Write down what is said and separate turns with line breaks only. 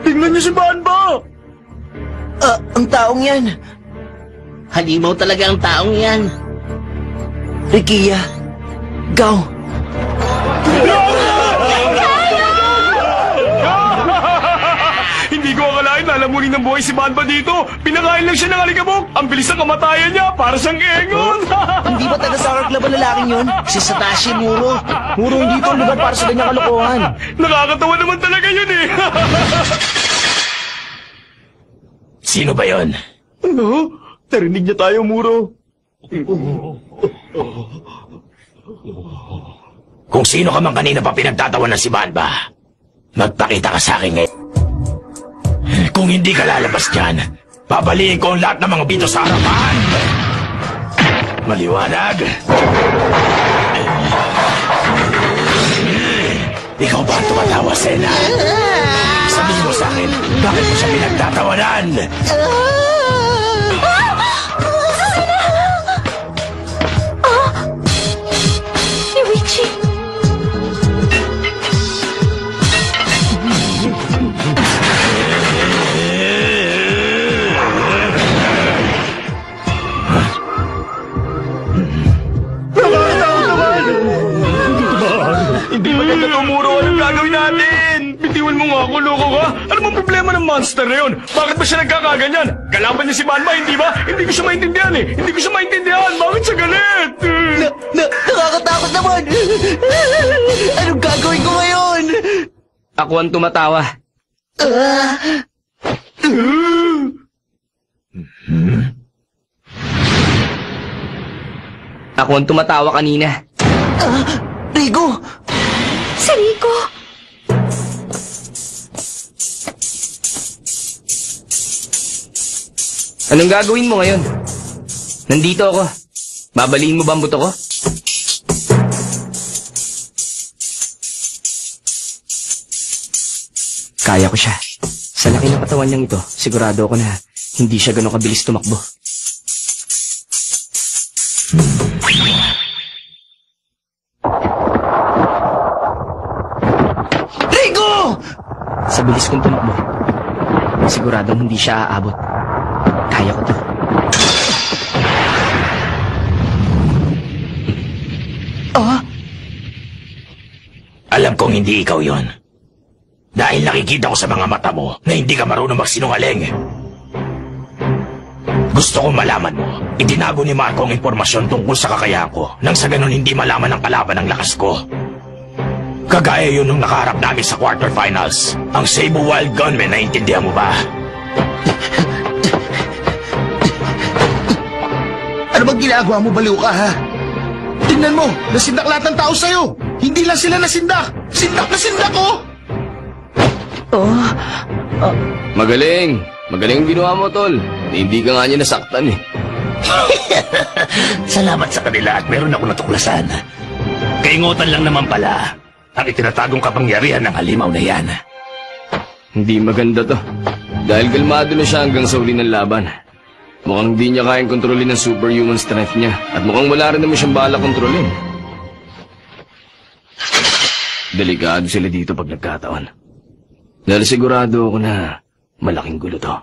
Tingnan niyo si Banba!
Ang taong yan.
Halimaw talaga ang taong yan.
Rikia. Gaw.
Hindi ko akalain lalamunin ng buhay si Banba dito. Pinakain lang siya ng alikabok. Ang bilis ng kamatayan niya, para siyang engon.
Hindi ba taga Sour Club ang lalaking yun?
Si Satashi Muro.
Muro hindi ito ang lugar para sa ganyang kalokohan.
Nakakatawa naman talaga yun eh.
Sino ba yon?
Ano? Narinig niya tayo, Muro.
Kung sino ka man kanina pa pinagtatawan ng si Banba, magpakita ka sa akin ngayon. Kung hindi ka lalabas dyan, babaliin ko ang lahat ng mga bito sa harapan. Maliwanag. Ikaw ba ang tumatawa, Sena? Sabihin mo sa akin, bakit mo siya pinagtatawanan?
Si Richie!
Hindi maganda to, Muro. Anong gagawin natin? Bitiwan mo nga ako, loko ka. Ano bang problema ng monster na yun? Bakit ba siya nagkakaganyan? Kalaban niya si Banba, hindi ba? Hindi ko siya maintindihan eh. Hindi ko siya maintindihan. Bakit siya galit?
Nakakatakot naman. Anong gagawin ko ngayon?
Ako ang tumatawa. Ako ang tumatawa kanina.
Rigo!
Si Rico!
Anong gagawin mo ngayon? Nandito ako. Babaliin mo ba ang buto ko? Kaya ko siya. Sa laki ng katawan niyang ito, sigurado ako na hindi siya ganun kabilis tumakbo.
Rigo!
Sa bilis kong tumakbo, siguradong hindi siya aabot. Kaya ko to.
Alam kong hindi ikaw yon. Dahil nakikita ko sa mga mata mo na hindi ka marunong magsinungaling. Gusto kong malaman mo, itinago ni Marco ang impormasyon tungkol sa kakayahan ko nang sa ganun hindi malaman ng kalaban ang lakas ko. Kagaya yun nung nakaharap namin sa quarterfinals. Ang Cebu Wild Gunmen, naiintindihan mo ba?
Ano bang ginagawa mo, baliw ka, ha? Tingnan mo, nasindak lahat ng tao sa'yo. Hindi lang sila nasindak. Sindak na sindak, oh!
Magaling! Magaling ang ginawa mo, Tol. Hindi ka nga niya nasaktan eh.
Salamat sa kanila at meron ako natuklasan. Kaingutan lang naman pala ang itinatagong kapangyarihan ng halimaw na yan.
Hindi maganda to. Dahil kalmado na siya hanggang sa uli ng laban. Mukhang hindi niya kayang kontrolin ang superhuman strength niya. At mukhang wala rin naman siyang bala kontrolin. Delikado sila dito pag nagkataon. Dahil sigurado ako na malaking gulo to.